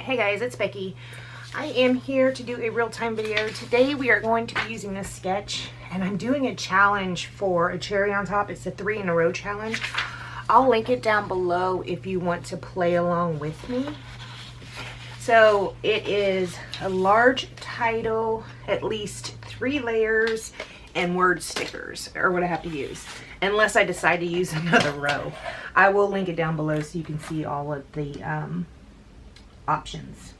Hey guys, it's Becky. I am here to do a real-time video. Today we are going to be using this sketch, and I'm doing a challenge for a cherry on top. It's a 3 in a row challenge. I'll link it down below if you want to play along with me. So it is a large title, at least 3 layers, and word stickers are what I have to use, unless I decide to use another row. I will link it down below so you can see all of the options.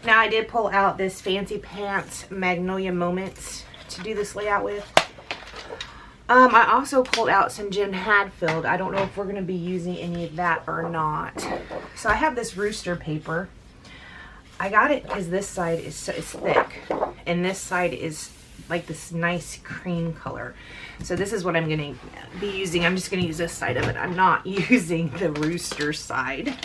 Now I did pull out this Fancy Pants Magnolia Moments to do this layout with. I also pulled out some Jim Hadfield. I don't know if we're going to be using any of that or not. So I have this rooster paper. I got it because this side is it's thick, and this side is like this nice cream color. So this is what I'm going to be using. I'm just going to use this side of it. I'm not using the rooster side.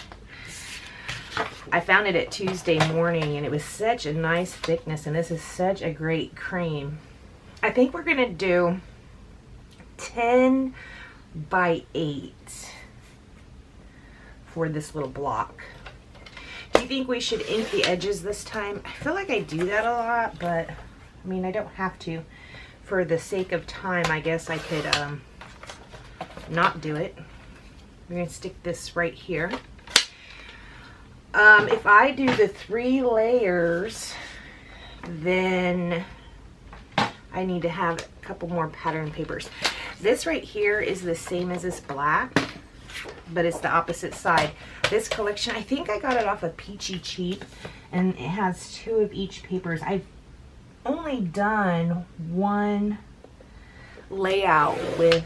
I found it at Tuesday morning, and it was such a nice thickness, and this is such a great cream. I think we're going to do 10 by 8 for this little block. Do you think we should ink the edges this time? I feel like I do that a lot, but I mean, I don't have to. For the sake of time, I guess I could not do it. We're going to stick this right here. If I do the 3 layers, then I need to have a couple more pattern papers. This right here is the same as this black, but it's the opposite side. This collection, I think I got it off of Peachy Cheap, and it has 2 of each papers. I've only done 1 layout with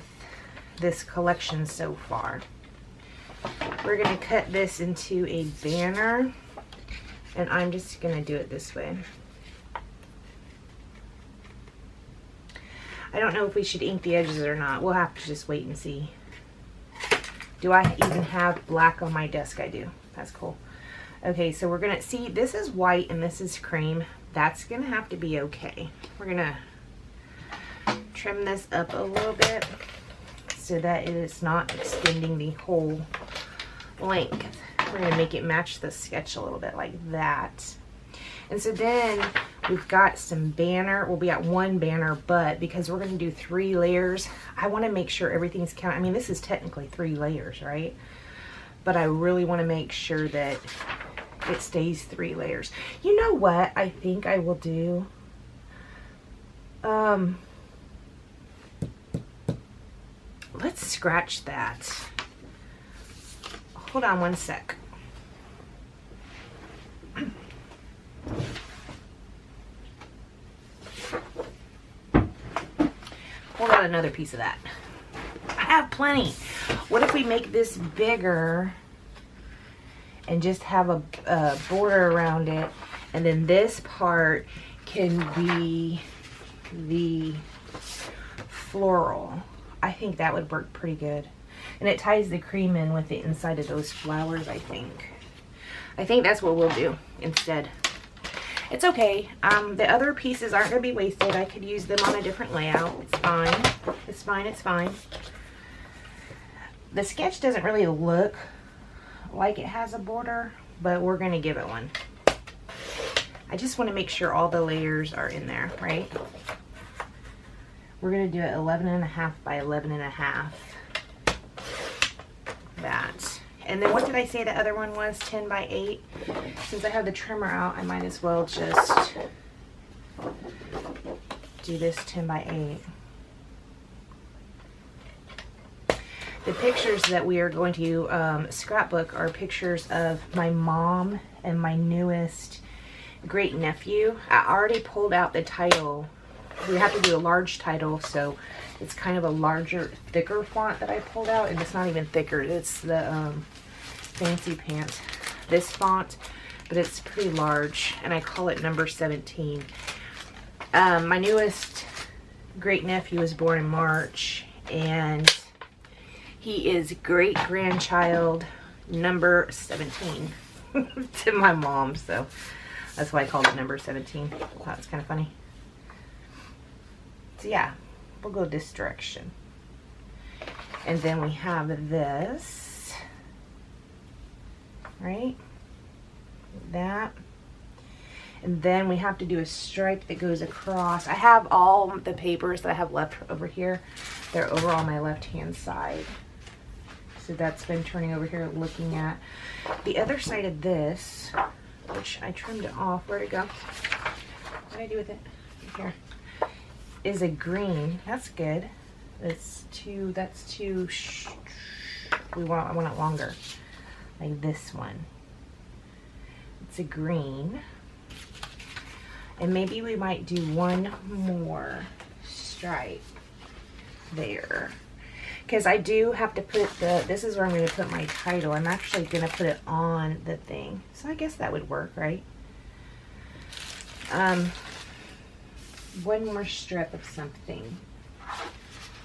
this collection so far. We're going to cut this into a banner, and I'm just going to do it this way. I don't know if we should ink the edges or not. We'll have to just wait and see. Do I even have black on my desk? I do. That's cool. Okay, so we're going to see, this is white and this is cream. That's going to have to be okay. We're going to trim this up a little bit so that it is not extending the whole length. We're going to make it match the sketch a little bit like that. And so then we've got some banner. Well, we got 1 banner, but because we're going to do 3 layers, I want to make sure everything's counted. I mean, this is technically 3 layers, right? But I really want to make sure that it stays 3 layers. You know what I think I will do? Let's scratch that. Hold on one sec. Hold on another piece of that. I have plenty. What if we make this bigger and just have a border around it, and then this part can be the floral? I think that would work pretty good. And it ties the cream in with the inside of those flowers, I think. I think that's what we'll do instead. It's okay. The other pieces aren't going to be wasted. I could use them on a different layout. It's fine. It's fine. It's fine. The sketch doesn't really look like it has a border, but we're going to give it one. I just want to make sure all the layers are in there, right? We're going to do it 11.5 by 11.5. That. And then what did I say the other one was? 10 by 8. Since I have the trimmer out, I might as well just do this 10 by 8. The pictures that we are going to scrapbook are pictures of my mom and my newest great nephew. I already pulled out the title. We have to do a large title, so it's kind of a larger, thicker font that I pulled out, and it's not even thicker. It's the Fancy Pants, this font, but it's pretty large, and I call it number 17. My newest great nephew was born in March, and he is great grandchild number 17 to my mom, so that's why I called it number 17. I thought it's kind of funny. So yeah, we'll go this direction. And then we have this, right? like that. And then we have to do a stripe that goes across. I have all the papers that I have left over here. They're over on my left-hand side. So that's been turning over here looking at. The other side of this, which I trimmed it off. Where'd it go? What did I do with it? Here. Is a green. That's good. That's too, I want it longer. Like this one. It's a green. And maybe we might do one more stripe there. Because I do have to put this is where I'm going to put my title. I'm actually going to put it on the thing. So I guess that would work, right? One more strip of something.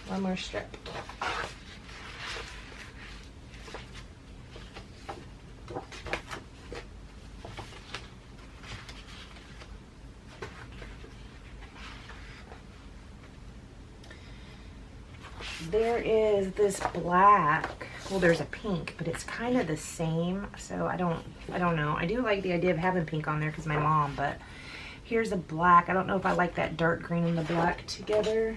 One more strip. There is this black. Well, there's a pink, but it's kind of the same. So I don't know. I do like the idea of having pink on there because my mom, but here's a black. I don't know if I like that dark green and the black together.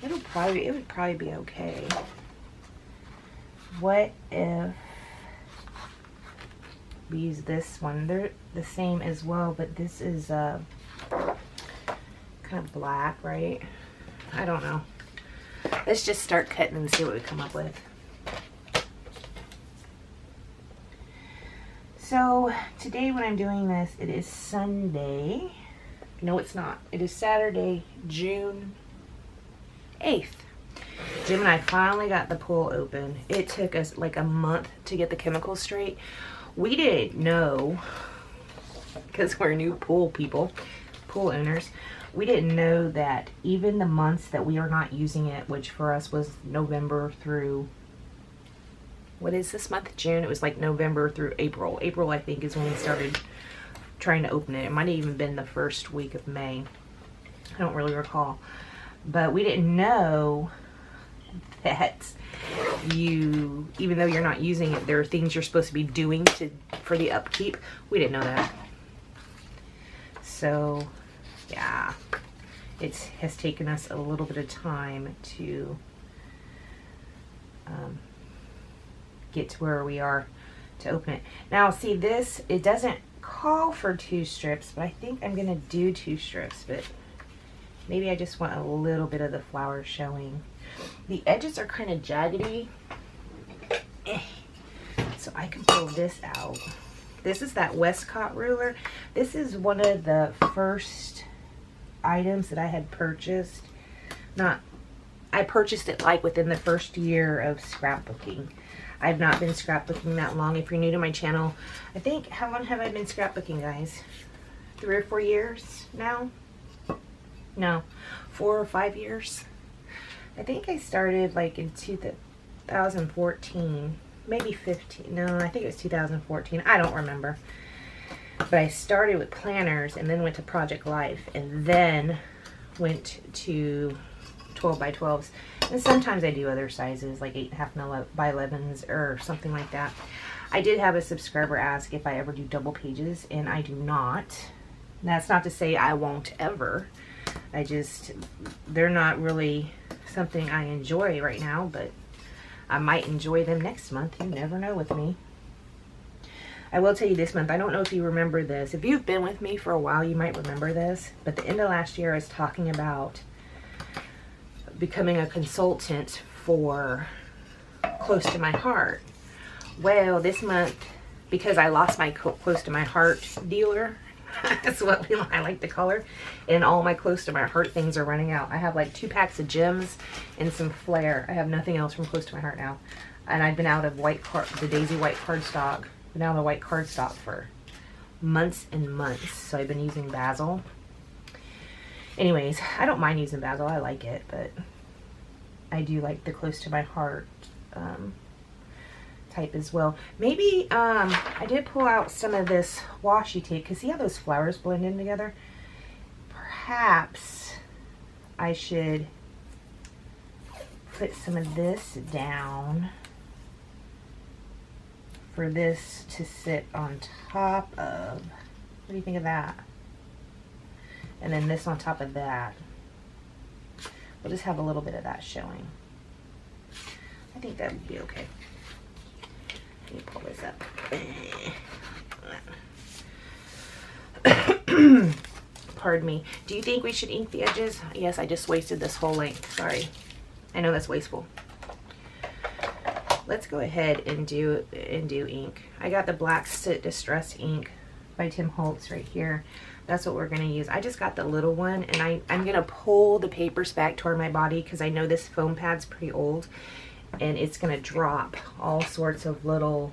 It would probably be okay. What if we use this one? They're the same as well, but this is kind of black, right? I don't know. Let's just start cutting and see what we come up with. So today when I'm doing this, it is Sunday. No, it's not. It is Saturday, June 8th. Jim and I finally got the pool open. It took us like a month to get the chemicals straight. We didn't know, because we're new pool people, pool owners, we didn't know that even the months that we are not using it, which for us was November through, what is this month? June. It was like November through April. April, I think, is when we started trying to open it. It might have even been the first week of May. I don't really recall. But we didn't know that even though you're not using it, there are things you're supposed to be doing for the upkeep. We didn't know that. So, yeah, it has taken us a little bit of time to get to where we are to open it. Now, see this, it doesn't call for 2 strips, but I think I'm going to do 2 strips, but maybe I just want a little bit of the flower showing. The edges are kind of jaggedy, so I can pull this out. This is that Westcott ruler. This is one of the first items that I had purchased. I purchased it like within the first year of scrapbooking. I've not been scrapbooking that long. If you're new to my channel, I think, how long have I been scrapbooking, guys? 3 or 4 years now? No, 4 or 5 years. I think I started like in 2014, maybe 15. No, I think it was 2014. I don't remember. But I started with planners and then went to Project Life and then went to 12 by 12s. And sometimes I do other sizes like 8.5 by 11s or something like that. I did have a subscriber ask if I ever do double pages, and I do not. That's not to say I won't ever. They're not really something I enjoy right now, but I might enjoy them next month. You never know with me. I will tell you this month, I don't know if you remember this. If you've been with me for a while, you might remember this. But the end of last year, I was talking about becoming a consultant for Close to My Heart. Well, this month, because I lost my Close to My Heart dealer, that's what I like to call her, and all my Close to My Heart things are running out. I have like 2 packs of gems and some Flair. I have nothing else from Close to My Heart now. And I've been out of the Daisy white cardstock. Been out of the white cardstock for months and months. So I've been using Basil. Anyways, I don't mind using Basil. I like it, but I do like the Close to My Heart type as well. Maybe I did pull out some of this washi tape because see how those flowers blend in together? Perhaps I should put some of this down for this to sit on top of. What do you think of that? And then this on top of that. We'll just have a little bit of that showing. I think that would be okay. Let me pull this up. Pardon me. Do you think we should ink the edges? Yes, I just wasted this whole length. Sorry. I know that's wasteful. Let's go ahead and do ink. I got the Black Soot Distress ink by Tim Holtz right here. That's what we're going to use. I just got the little one, and I'm going to pull the papers back toward my body because I know this foam pad's pretty old, and it's going to drop all sorts of little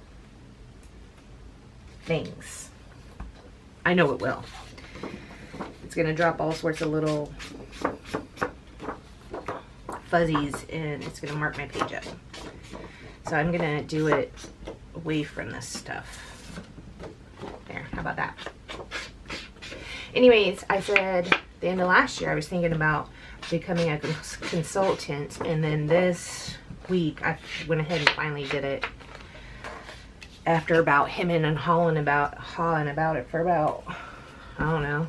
things. I know it will. It's going to drop all sorts of little fuzzies, and it's going to mark my page up. So I'm going to do it away from this stuff. There, how about that? Anyways, I said the end of last year I was thinking about becoming a consultant, and then this week I went ahead and finally did it after about hemming and hawing about it for about, I don't know,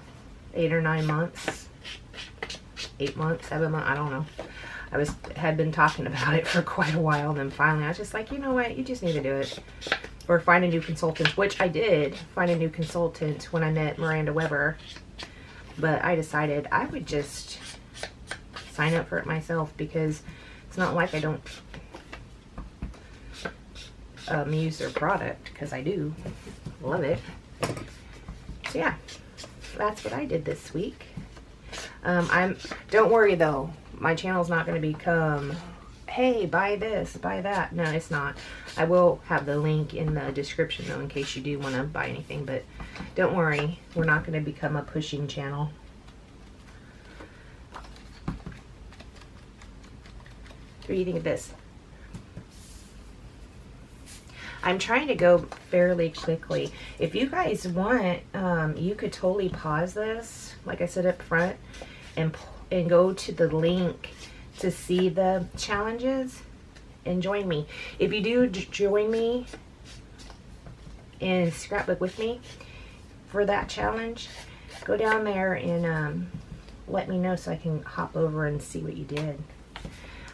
8 or 9 months, 8 months, 7 months, I don't know. Had been talking about it for quite a while, and then finally I was just like, you know what, you just need to do it. Or find a new consultant, which I did find a new consultant when I met Miranda Weber. But I decided I would just sign up for it myself, because it's not like I don't use their product, because I do love it. So yeah, that's what I did this week. Don't worry though, my channel's not going to become, hey, buy this, buy that. No, it's not. I will have the link in the description though, in case you do want to buy anything, but don't worry, we're not going to become a pushing channel. What do you think of this? I'm trying to go fairly quickly. If you guys want, you could totally pause this, like I said up front, and go to the link to see the challenges and join me. If you do join me in Scrapbook with me for that challenge, go down there and let me know so I can hop over and see what you did.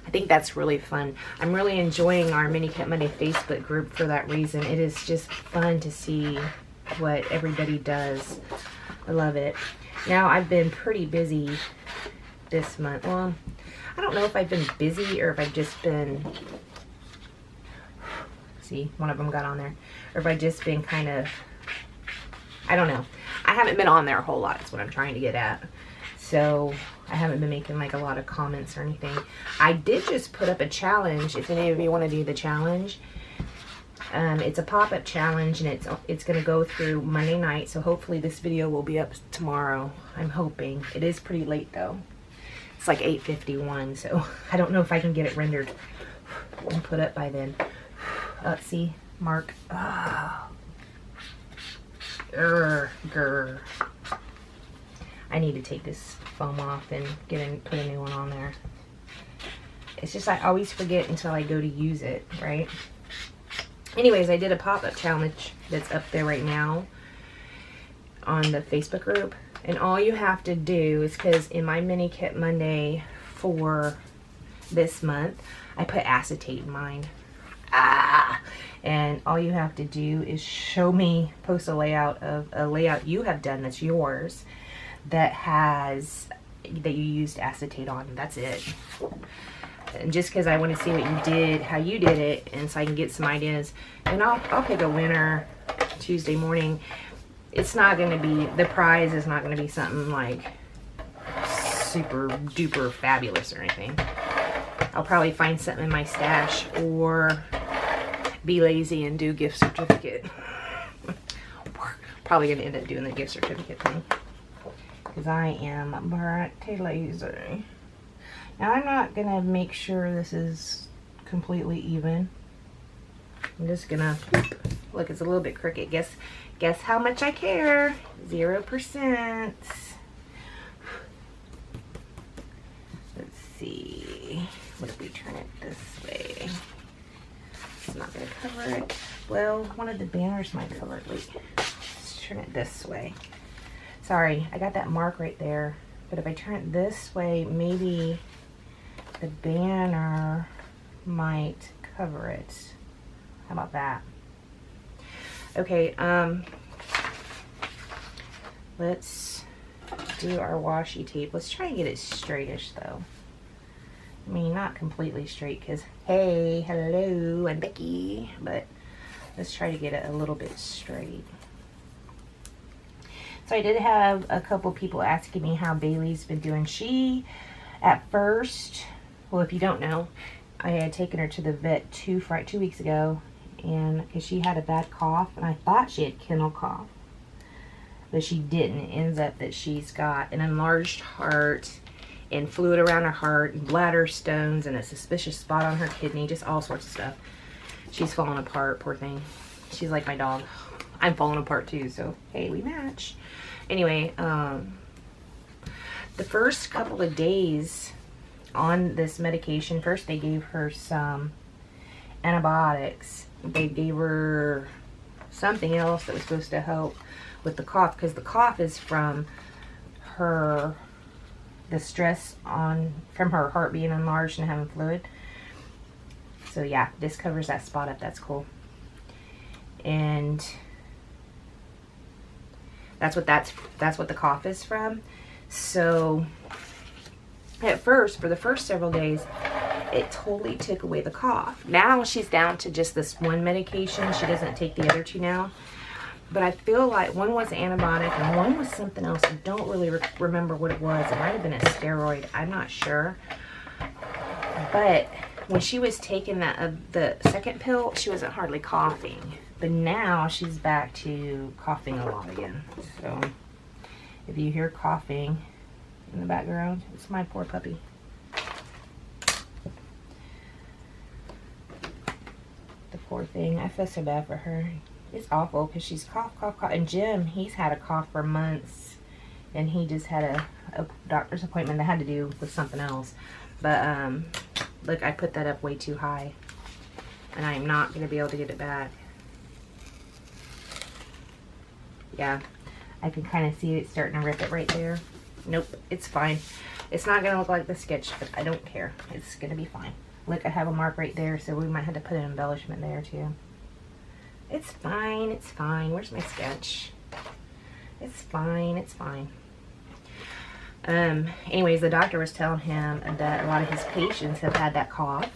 I think that's really fun. I'm really enjoying our Mini Kit Monday Facebook group for that reason. It is just fun to see what everybody does. I love it. Now, I've been pretty busy this month. Well, I don't know if I've been busy or if I've just been, see, one of them got on there, or if I've just been kind of, I don't know. I haven't been on there a whole lot is what I'm trying to get at. So I haven't been making like a lot of comments or anything. I did just put up a challenge. If any of you want to do the challenge, it's a pop-up challenge, and it's going to go through Monday night. So hopefully this video will be up tomorrow. I'm hoping. It is pretty late though. It's like 8:51, so I don't know if I can get it rendered and put up by then. Let's see, mark. Oh. Grr. I need to take this foam off and put a new one on there. It's just I always forget until I go to use it, right? Anyways, I did a pop-up challenge that's up there right now on the Facebook group. And all you have to do is, because in my Mini Kit Monday for this month, I put acetate in mine. And all you have to do is post a layout of a layout you have done that's yours, that you used acetate on. That's it. And just because I want to see what you did, how you did it, and so I can get some ideas. And I'll pick a winner Tuesday morning. It's not going to be, the prize is not going to be something like super duper fabulous or anything. I'll probably find something in my stash or be lazy and do gift certificate. Probably going to end up doing the gift certificate thing, because I am pretty lazy. Now I'm not going to make sure this is completely even. I'm just going to, look, it's a little bit crooked. Guess how much I care? 0%. Let's see. What if we turn it this way? So not going to cover it. Well, one of the banners might cover it. Wait, let's turn it this way. Sorry, I got that mark right there. But if I turn it this way, maybe the banner might cover it. How about that? Okay, let's do our washi tape. Let's try and get it straightish though. I mean, not completely straight because, hey, hello, I'm Becky. But let's try to get it a little bit straight. So I did have a couple people asking me how Bailey's been doing. She, at first, well, if you don't know, I had taken her to the vet 2 weeks ago, and because she had a bad cough, and I thought she had kennel cough, but she didn't. It ends up that she's got an enlarged heart and fluid around her heart, and bladder stones, and a suspicious spot on her kidney, just all sorts of stuff. She's falling apart, poor thing. She's like my dog. I'm falling apart too, so hey, we match. Anyway, the first couple of days on this medication, first they gave her some antibiotics. They gave her something else that was supposed to help with the cough, because the cough is from the stress from her heart being enlarged and having fluid. So yeah, this covers that spot up. That's cool. And that's what the cough is from. So at first, for the first several days, it totally took away the cough. Now she's down to just this one medication. She doesn't take the other two now. But I feel like one was antibiotic and one was something else. I don't really remember what it was. It might have been a steroid. I'm not sure. But when she was taking the second pill, she wasn't hardly coughing. But now she's back to coughing a lot again. So if you hear coughing in the background, it's my poor puppy. The poor thing. I feel so bad for her. It's awful because she's cough. And Jim, he's had a cough for months. And he just had a doctor's appointment that had to do with something else. But look, I put that up way too high. And I am not going to be able to get it back. Yeah, I can kind of see it starting to rip it right there. Nope, it's fine. It's not going to look like the sketch, but I don't care. It's going to be fine. Look, I have a mark right there, so we might have to put an embellishment there too. It's fine, it's fine. Where's my sketch? It's fine, it's fine. Anyways, the doctor was telling him that a lot of his patients have had that cough.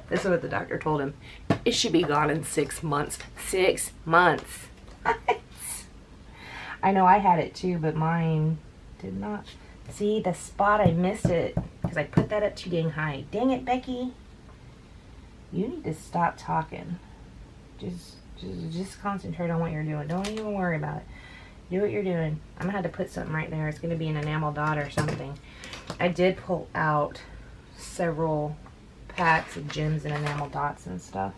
This is what the doctor told him. It should be gone in 6 months. 6 months. I know I had it too, but mine did not. See, the spot, I missed it because I put that up too dang high. Dang it, Becky. You need to stop talking. Just concentrate on what you're doing. Don't even worry about it. Do what you're doing. I'm going to have to put something right there. It's going to be an enamel dot or something. I did pull out several packs of gems and enamel dots and stuff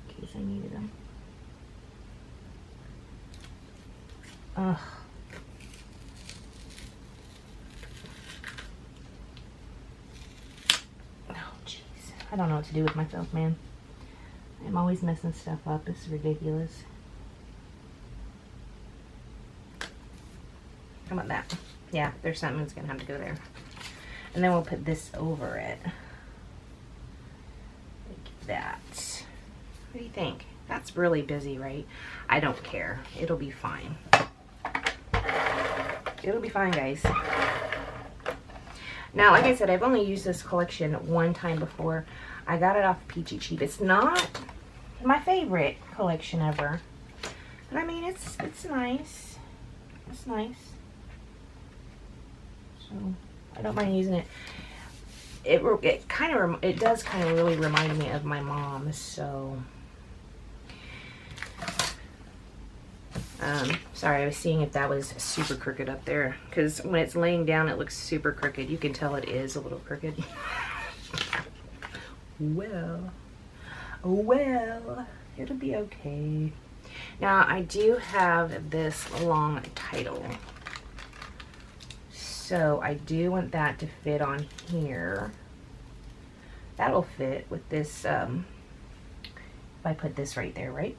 in case I needed them. Ugh. Oh, jeez. I don't know what to do with myself, man. I'm always messing stuff up. It's ridiculous. How about that? Yeah, there's something that's going to have to go there. And then we'll put this over it. Like that. What do you think? That's really busy, right? I don't care. It'll be fine. It'll be fine, guys. Now, like I said, I've only used this collection one time before. I got it off Peachy Cheap. It's not my favorite collection ever. But I mean, it's nice. It's nice. So, I don't mind using it. It does kind of really remind me of my mom, so... sorry, I was seeing if that was super crooked up there. Because when it's laying down, it looks super crooked. You can tell it is a little crooked. Well, it'll be okay. Now, I do have this long title. So, I do want that to fit on here. That'll fit with this, if I put this right there, right?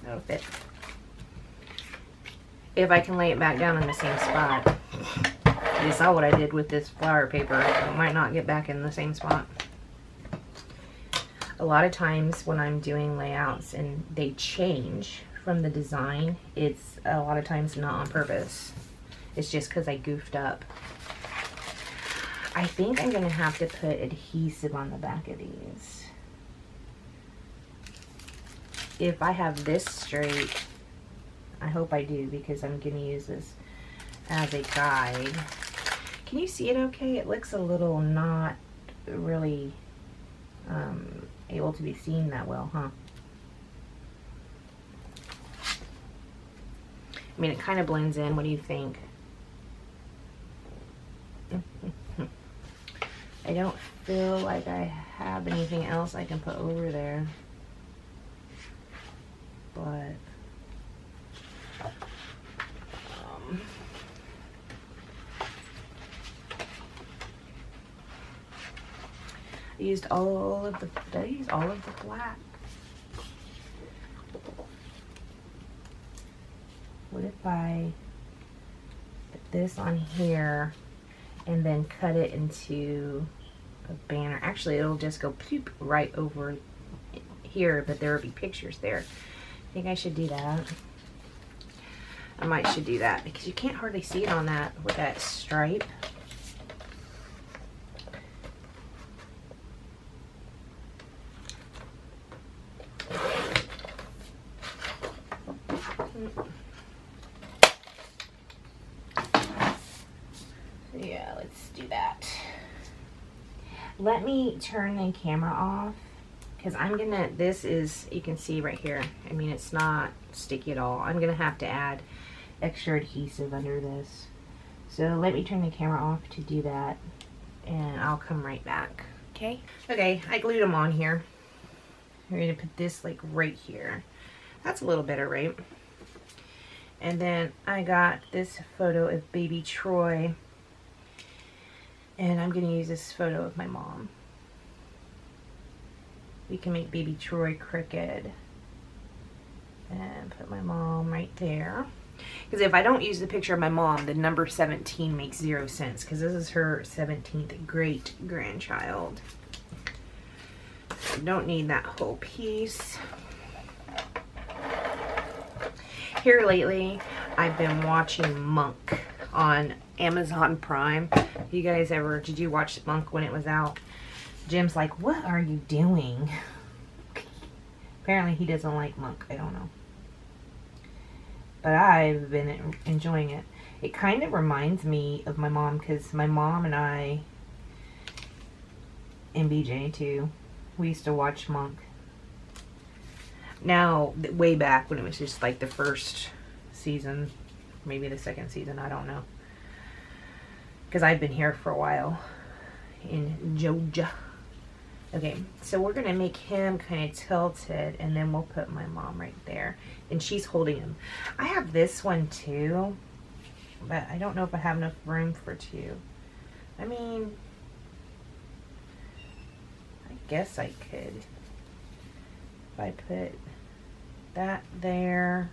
That'll fit. If I can lay it back down in the same spot. You saw what I did with this flower paper. It might not get back in the same spot. A lot of times when I'm doing layouts and they change from the design, it's a lot of times not on purpose. It's just because I goofed up. I think I'm going to have to put adhesive on the back of these. If I have this straight, I hope I do, because I'm going to use this as a guide. Can you see it okay? It looks a little not really able to be seen that well, huh? I mean, it kind of blends in. What do you think? I don't feel like I have anything else I can put over there, but I used all of the, did I use all of the black? What if I put this on here and then cut it into a banner? Actually, it'll just go poop right over here, but there will be pictures there. I think I should do that. I might should do that because you can't hardly see it on that with that stripe. Yeah, let's do that. Let me turn the camera off because I'm gonna, this is, you can see right here, I mean, it's not sticky at all. I'm gonna have to add extra adhesive under this. So let me turn the camera off to do that and I'll come right back. Okay? Okay, I glued them on here. I'm going to put this like right here. That's a little better, right? And then I got this photo of baby Troy. And I'm going to use this photo of my mom. We can make baby Troy crooked. And put my mom right there. Because if I don't use the picture of my mom, the number 17 makes 0 sense. Because this is her 17th great grandchild. So don't need that whole piece. Here lately, I've been watching Monk on Amazon Prime. You guys ever, did you watch Monk when it was out? Jim's like, what are you doing? Apparently he doesn't like Monk. I don't know. But I've been enjoying it. It kind of reminds me of my mom because my mom and I, and BJ too, we used to watch Monk. Now, way back when it was just like the first season, maybe the second season, I don't know. Because I've been here for a while in Georgia. Okay, so we're going to make him kind of tilted, and then we'll put my mom right there. And she's holding him. I have this one too, but I don't know if I have enough room for two. I mean, I guess I could. If I put that there,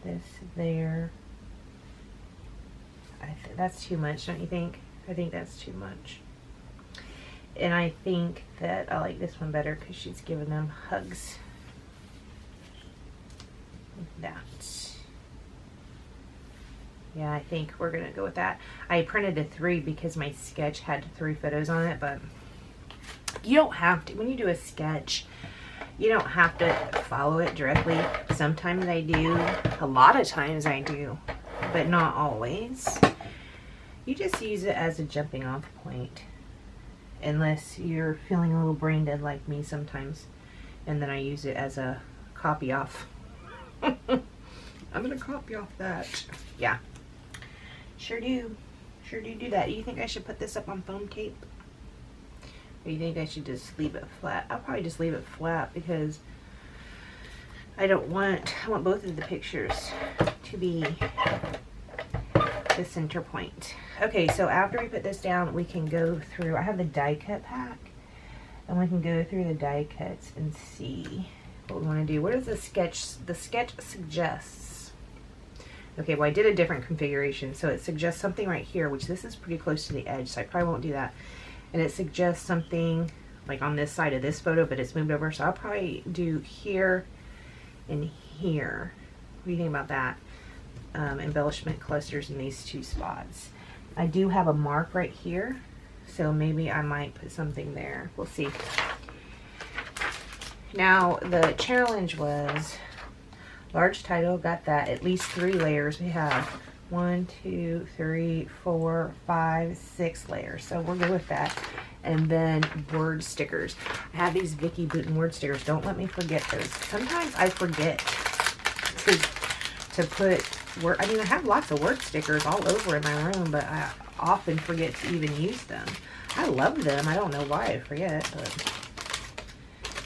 this there. That's too much, don't you think? I think that's too much. And I think that I like this one better because she's giving them hugs. Like that. Yeah, I think we're going to go with that. I printed the 3 because my sketch had 3 photos on it, but you don't have to. When you do a sketch, you don't have to follow it directly. Sometimes I do. A lot of times I do, but not always. You just use it as a jumping off point. Unless you're feeling a little brain dead like me sometimes. And then I use it as a copy off. I'm going to copy off that. Yeah. Sure do. Sure do that. Do you think I should put this up on foam tape? Or do you think I should just leave it flat? I'll probably just leave it flat because I want both of the pictures to be the center point. Okay, so after we put this down, we can go through, I have the die cut pack, and we can go through the die cuts and see what we want to do. What does the sketch suggests? Okay, well I did a different configuration, so it suggests something right here, which this is pretty close to the edge, so I probably won't do that. And it suggests something like on this side of this photo, but it's moved over, so I'll probably do here and here. What do you think about that? Embellishment clusters in these two spots. I do have a mark right here, so maybe I might put something there. We'll see. Now the challenge was large title, got that, at least 3 layers. We have 1, 2, 3, 4, 5, 6 layers, so we're good with that. And then word stickers. I have these Vicky Booten word stickers. Don't let me forget those. Sometimes I forget to put word. I mean, I have lots of word stickers all over in my room, but I often forget to even use them. I love them. I don't know why I forget, but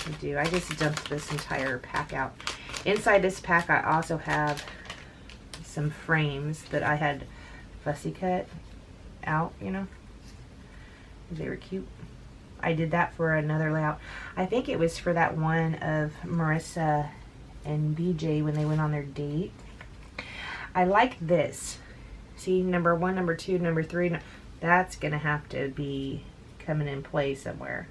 I do. I just dumped this entire pack out. Inside this pack, I also have some frames that I had fussy cut out, you know. They were cute. I did that for another layout. I think it was for that one of Marissa and BJ when they went on their date. I like this. See, number 1, number 2, number 3. That's gonna have to be coming in play somewhere,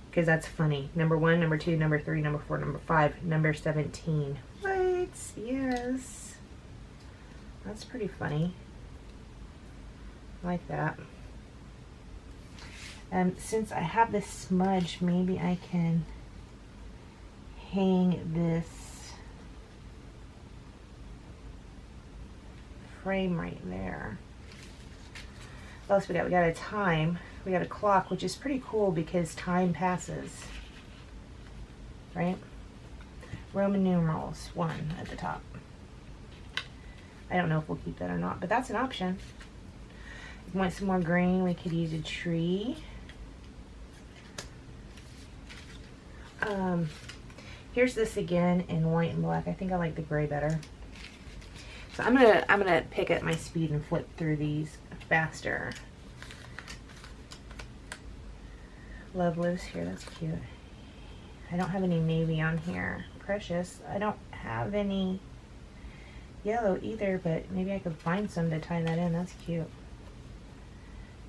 because that's funny. Number 1, number 2, number 3, number 4, number 5, number 17. What? Yes. That's pretty funny. I like that. Since I have this smudge, maybe I can hang this frame right there. What else we got? We got a time. We got a clock, which is pretty cool because time passes, right? Roman numerals 1 at the top. I don't know if we'll keep that or not, but that's an option. If we want some more green, we could use a tree. Here's this again in white and black. I think I like the gray better. So I'm gonna pick up my speed and flip through these faster. Love lives here. That's cute. I don't have any navy on here. Precious. I don't have any yellow either, but maybe I could find some to tie that in. That's cute.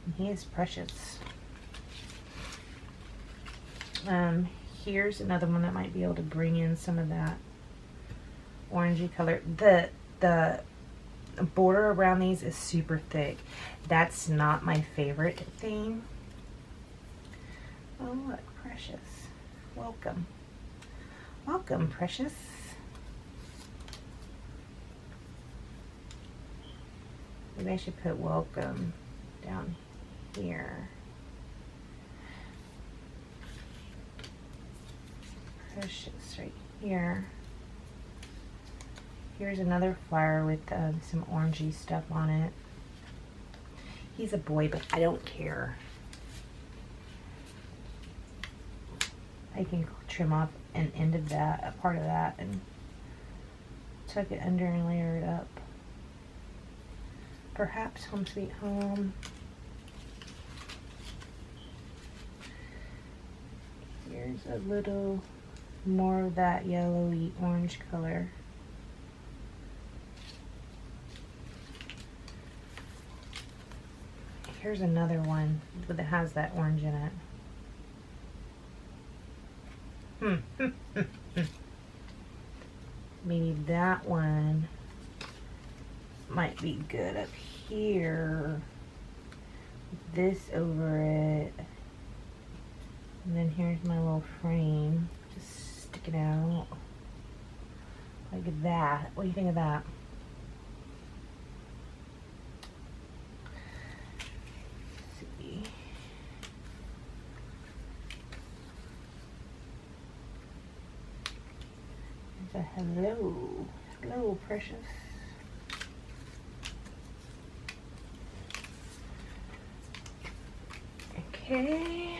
And he is precious. Here's another one that might be able to bring in some of that orangey color. The border around these is super thick. That's not my favorite thing. Oh look, Precious. Welcome. Welcome, Precious. Maybe I should put welcome down here. Precious right here. Here's another flower with some orangey stuff on it. He's a boy, but I don't care. I can trim off an end of that, a part of that, and tuck it under and layer it up. Perhaps Home Sweet Home. Here's a little more of that yellowy orange color. Here's another one that has that orange in it. Maybe that one might be good up here. This over it. And then here's my little frame. Just stick it out. Like that. What do you think of that? Hello. Hello, Precious. Okay.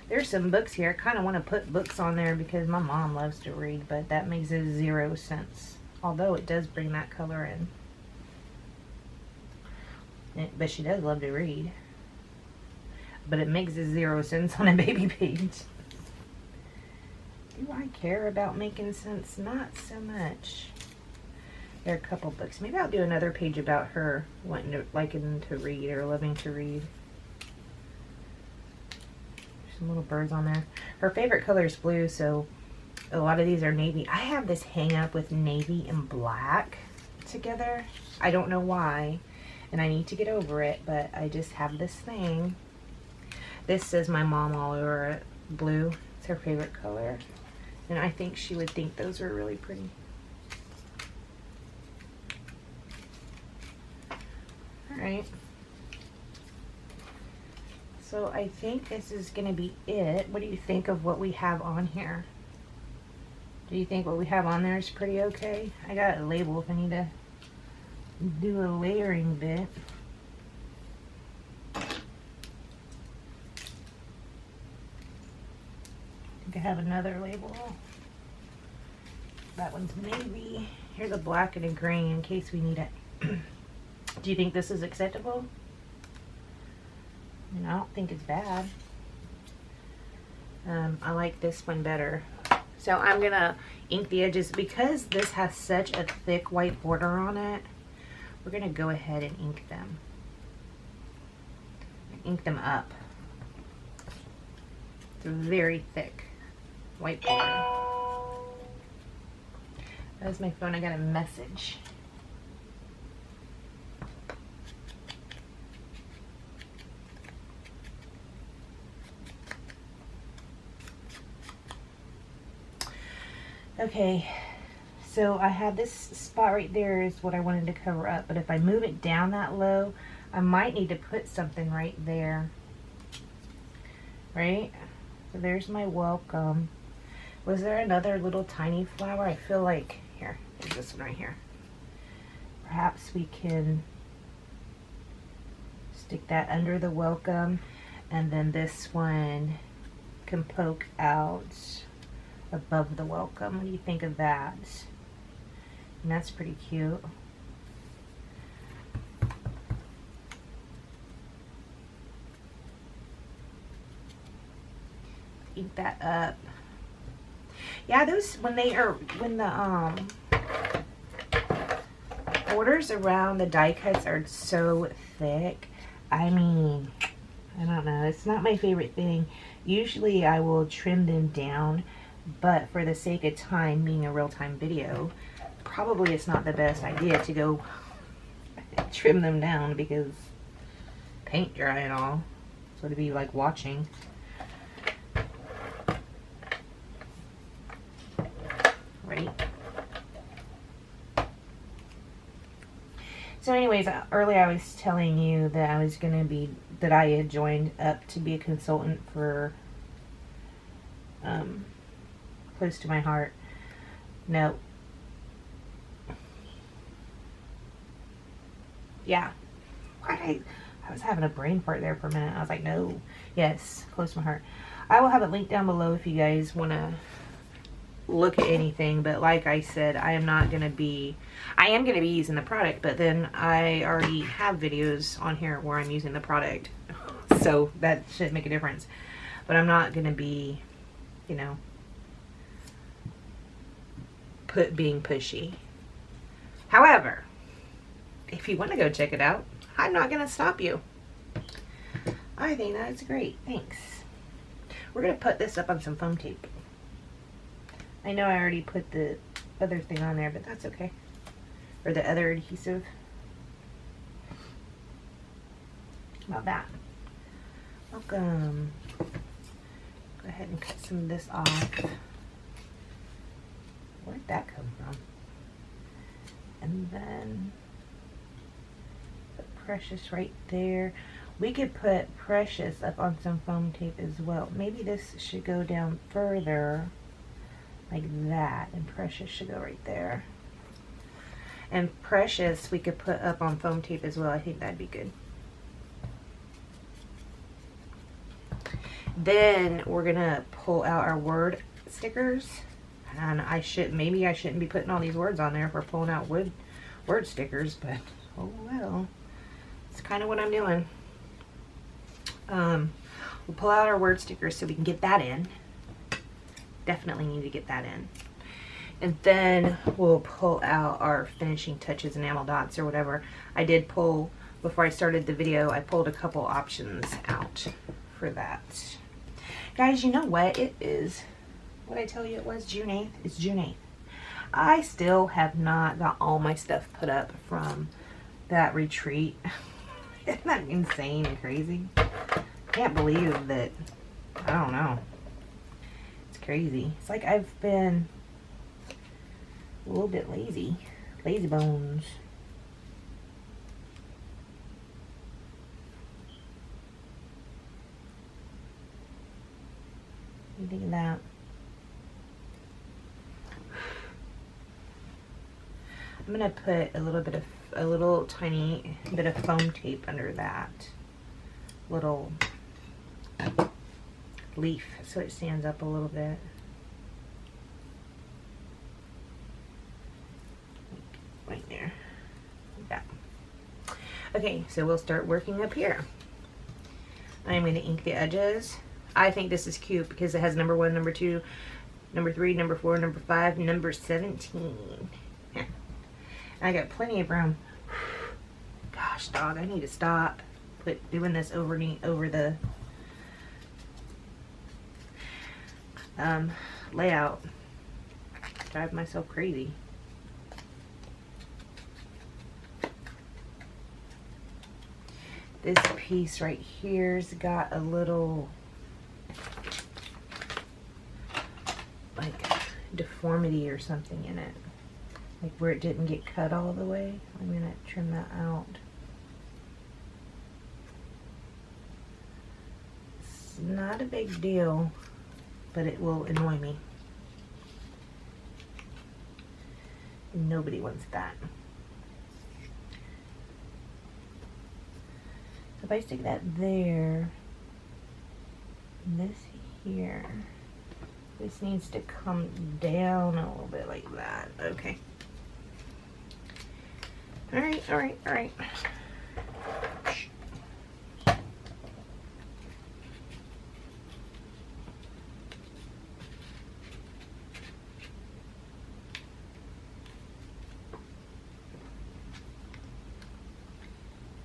There's some books here. I kind of want to put books on there because my mom loves to read, but that makes 0 sense although it does bring that color in. But she does love to read. But it makes 0 sense on a baby page. Do I care about making sense? Not so much. There are a couple books. Maybe I'll do another page about her liking to read or loving to read. Some little birds on there. Her favorite color is blue, so a lot of these are navy. I have this hang up with navy and black together. I don't know why, and I need to get over it, but I just have this thing. This says my mom all over it. Blue. It's her favorite color. And I think she would think those are really pretty. Alright. So I think this is going to be it. What do you think of what we have on here? Do you think what we have on there is pretty okay? I got a label if I need to do a layering bit. I think I have another label. That one's navy. Here's a black and a gray in case we need it. Do you think this is acceptable? I mean, I don't think it's bad. I like this one better. So I'm gonna ink the edges because this has such a thick white border on it. We're gonna go ahead and ink them. Ink them up. It's a very thick white border. That was my phone. I got a message. Okay, so I have this spot right there is what I wanted to cover up, but if I move it down that low, I might need to put something right there. Right? So there's my welcome. Was there another little tiny flower? I feel like, here, there's this one right here. Perhaps we can stick that under the welcome, and then this one can poke out above the welcome. What do you think of that? And that's pretty cute. Ink that up. Yeah, those when the borders around the die cuts are so thick. I mean, I don't know. It's not my favorite thing. Usually I will trim them down, but for the sake of time, being a real-time video, probably it's not the best idea to go trim them down because paint dry and all. So it'd be like watching. Right? So anyways, earlier I was telling you that I had joined up to be a consultant for close to my heart. No. Yeah. I was having a brain fart there for a minute. I was like, no. Yes, close to my heart. I will have it linked down below if you guys want to look at anything. But like I said, I am going to be using the product, but then I already have videos on here where I'm using the product. So that should make a difference. But I'm not going to be, you know, being pushy. However, if you want to go check it out, I'm not going to stop you. I think that's great. Thanks. We're going to put this up on some foam tape. I know I already put the other thing on there, but that's okay. Or the other adhesive. How about that? Welcome. Go ahead and cut some of this off. Where'd that come from? And then put Precious right there. We could put Precious up on some foam tape as well. Maybe this should go down further like that, and Precious should go right there. And Precious we could put up on foam tape as well. I think that'd be good. Then we're gonna pull out our word stickers. And maybe I shouldn't be putting all these words on there if we're pulling out word stickers, but oh well. It's kind of what I'm doing. We'll pull out our word stickers so we can get that in. Definitely need to get that in. And then we'll pull out our finishing touches, enamel dots or whatever. I did pull, before I started the video, I pulled a couple options out for that. Guys, you know what? It is, what did I tell you it was? June 8th? It's June 8th. I still have not got all my stuff put up from that retreat. Isn't that insane and crazy? Can't believe that, I don't know. It's crazy. It's like I've been a little bit lazy. Lazy bones. What do you think of that? I'm gonna put a little tiny bit of foam tape under that little leaf so it stands up a little bit. Right there. Like that. Okay, so we'll start working up here. I'm going to ink the edges. I think this is cute because it has number 1, number 2, number 3, number 4, number 5, number 17. Yeah. I got plenty of room. Gosh, dog, I need to stop doing this over the layout. Drive myself crazy. This piece right here's got a little like deformity or something in it, like where it didn't get cut all the way. I'm gonna trim that out. It's not a big deal, but it will annoy me. Nobody wants that. If I stick that there, this here, this needs to come down a little bit like that. Okay. All right, all right, all right.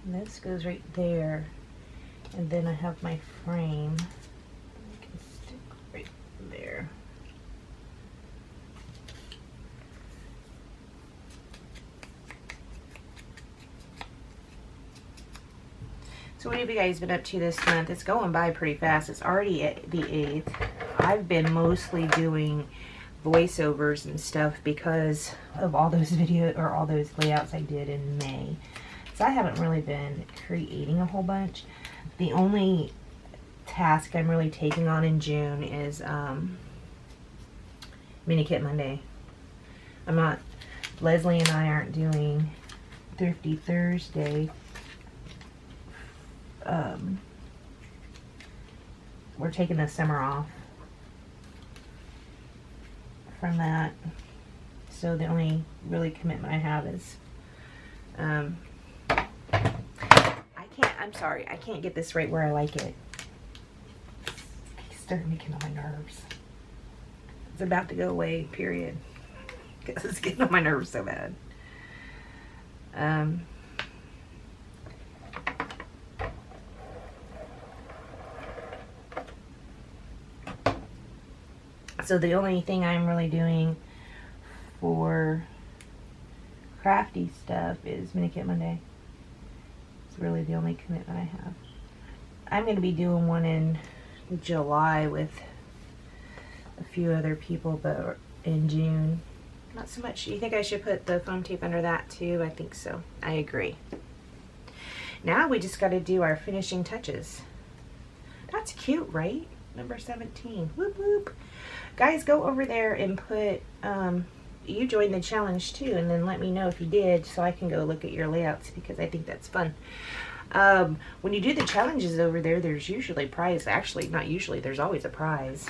And this goes right there, and then I have my frame. I can stick right there. So what have you guys been up to this month? It's going by pretty fast. It's already at the 8th. I've been mostly doing voiceovers and stuff because of all those all those layouts I did in May. So I haven't really been creating a whole bunch. The only task I'm really taking on in June is Mini Kit Monday. Leslie and I aren't doing Thrifty Thursday. We're taking the summer off from that. So the only really commitment I have is I'm sorry, I can't get this right where I like it. It's starting to get on my nerves. It's about to go away, period. Because it's getting on my nerves so bad. So the only thing I'm really doing for crafty stuff is Mini Kit Monday. It's really the only commitment I have. I'm going to be doing one in July with a few other people, but in June, not so much. You think I should put the foam tape under that too? I think so. I agree. Now we just got to do our finishing touches. That's cute, right? Number 17. Whoop whoop. Guys, go over there and put, you joined the challenge too, and then let me know if you did so I can go look at your layouts because I think that's fun. When you do the challenges over there, there's usually prize. Actually, not usually, there's always a prize.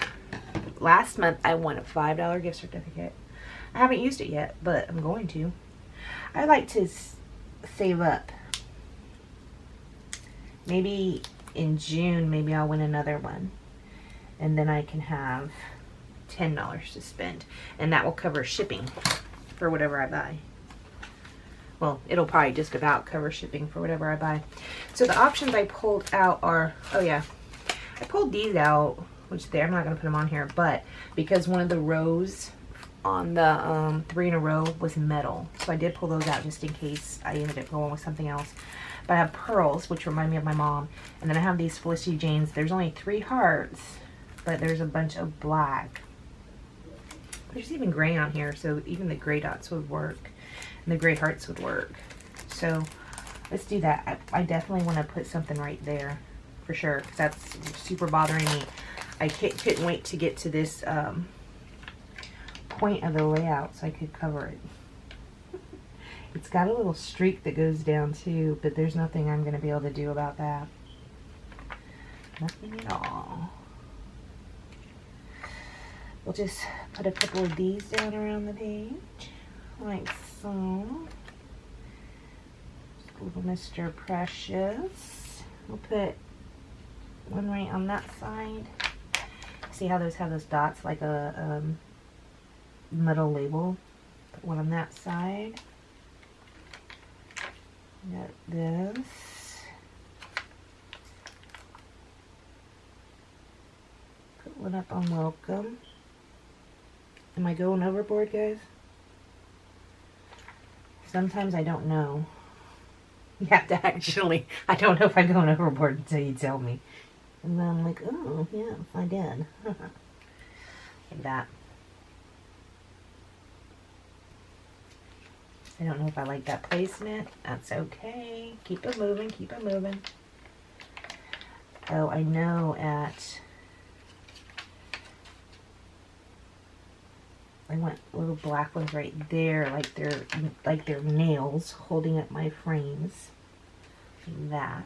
last month I won a $5 gift certificate. I haven't used it yet, but I'm going to. I like to save up. Maybe in June, maybe I'll win another one. And then I can have $10 to spend. And that will cover shipping for whatever I buy. Well, it'll probably just about cover shipping for whatever I buy. So the options I pulled out are, oh yeah, I pulled these out, which I'm not going to put them on here, but because one of the rows on the 3 in a row was metal. So I did pull those out just in case I ended up going with something else. But I have pearls, which remind me of my mom. And then I have these Felicity Janes. There's only 3 hearts, but there's a bunch of black. There's even gray on here, so even the gray dots would work. And the gray hearts would work. So let's do that. I definitely want to put something right there for sure, because that's super bothering me. I couldn't wait to get to this point of the layout so I could cover it. It's got a little streak that goes down too, but there's nothing I'm going to be able to do about that. Nothing at all. We'll just put a couple of these down around the page, like so. Just a little Mr. Precious. We'll put one right on that side. See how those have those dots like a metal label? Put one on that side. Got this. Put one up on welcome. Am I going overboard, guys? Sometimes I don't know. You have to actually, I don't know if I'm going overboard until you tell me. And then I'm like, oh, yeah, I did. Like that. I don't know if I like that placement. That's okay. Keep it moving, keep it moving. Oh, I know I want little black ones right there, like they're nails holding up my frames. Like that.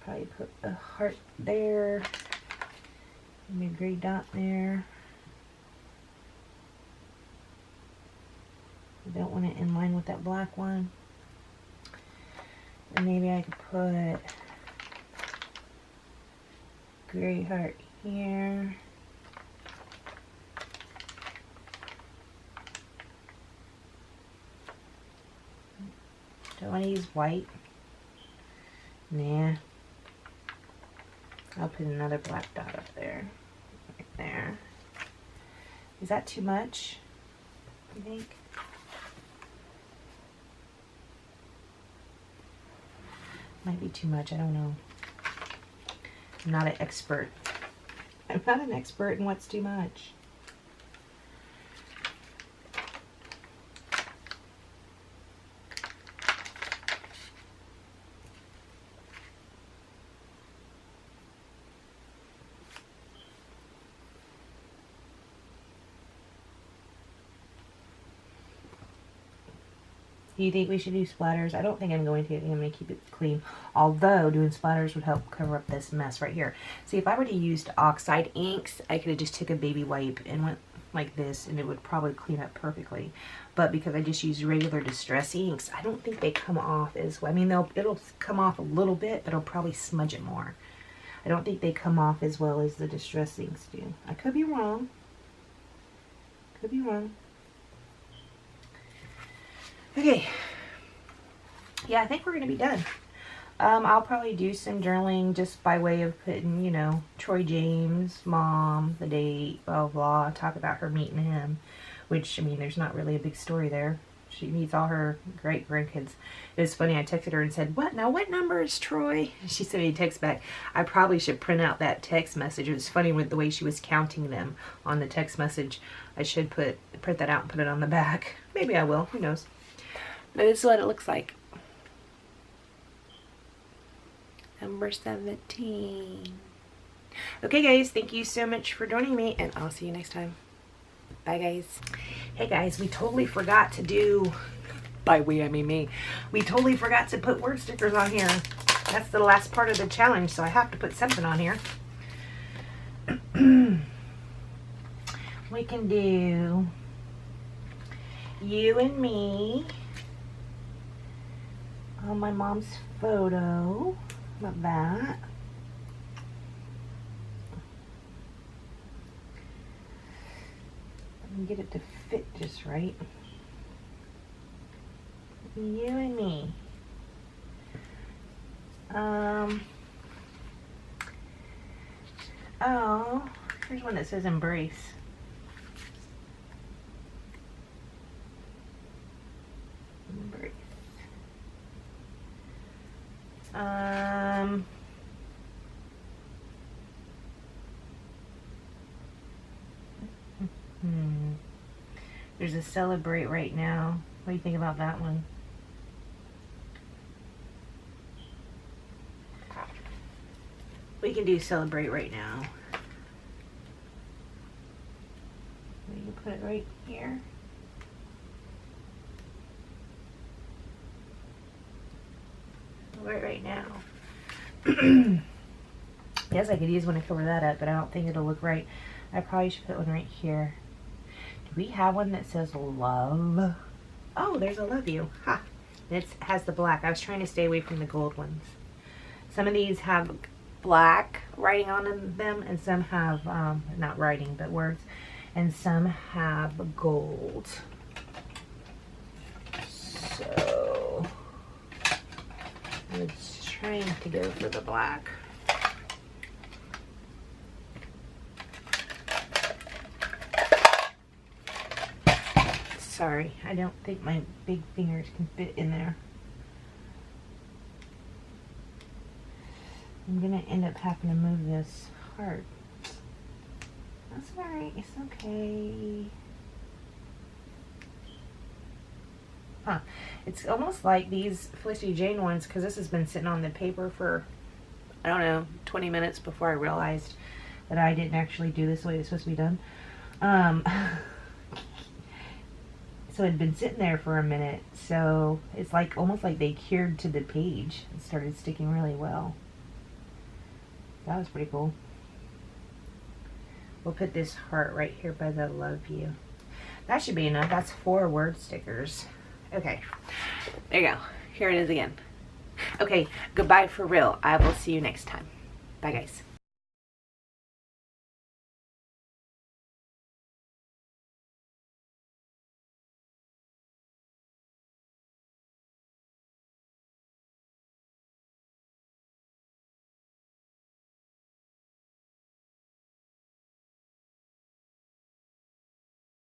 Probably put a heart there. Maybe a gray dot there. I don't want it in line with that black one. And maybe I could put gray heart here. Do I want to use white? Nah. I'll put another black dot up there. Right there. Is that too much, you think? Might be too much, I don't know. I'm not an expert. I'm not an expert in what's too much. Do you think we should do splatters? I don't think I'm going to. I think I'm going to keep it clean. Although doing splatters would help cover up this mess right here. See, if I would have used oxide inks, I could have just took a baby wipe and went like this, and it would probably clean up perfectly. But because I just used regular distress inks, I don't think they come off as well. I mean, it'll come off a little bit, but it'll probably smudge it more. I don't think they come off as well as the distress inks do. I could be wrong. Could be wrong. Okay, yeah, I think we're going to be done. I'll probably do some journaling just by way of putting, you know, Troy James, mom, the date, blah, blah, blah, talk about her meeting him, which, I mean, there's not really a big story there. She meets all her great grandkids. It was funny, I texted her and said, what number is Troy? She sent me a text back. I probably should print out that text message. It was funny with the way she was counting them on the text message. I should print that out and put it on the back. Maybe I will, who knows. But this is what it looks like. Number 17. Okay guys, thank you so much for joining me, and I'll see you next time. Bye guys. Hey guys, we totally forgot to do, by we I mean me, we totally forgot to put word stickers on here. That's the last part of the challenge, so I have to put something on here. We can do you and me on my mom's photo. How about that? And get it to fit just right. You and me. Oh, here's one that says embrace. Embrace. There's a celebrate right now. What do you think about that one? We can do celebrate right now. We can put it right here. Right now. Yes, I could use one to cover that up, but I don't think it'll look right. I probably should put one right here. Do we have one that says love? Oh, there's a love you. Ha! It has the black. I was trying to stay away from the gold ones. Some of these have black writing on them, and some have, not writing, but words, and some have gold. So, I was trying to go for the black. Sorry, I don't think my big fingers can fit in there. I'm gonna end up having to move this heart. That's alright, it's okay. Huh. It's almost like these Felicity Jane ones, because this has been sitting on the paper for, I don't know, 20 minutes before I realized that I didn't actually do this the way it's supposed to be done. So it had been sitting there for a minute, so it's like almost like they cured to the page and started sticking really well. That was pretty cool. We'll put this heart right here by the love you. That should be enough. That's 4 word stickers. Okay, there you go. Here it is again. Okay, goodbye for real. I will see you next time. Bye, guys.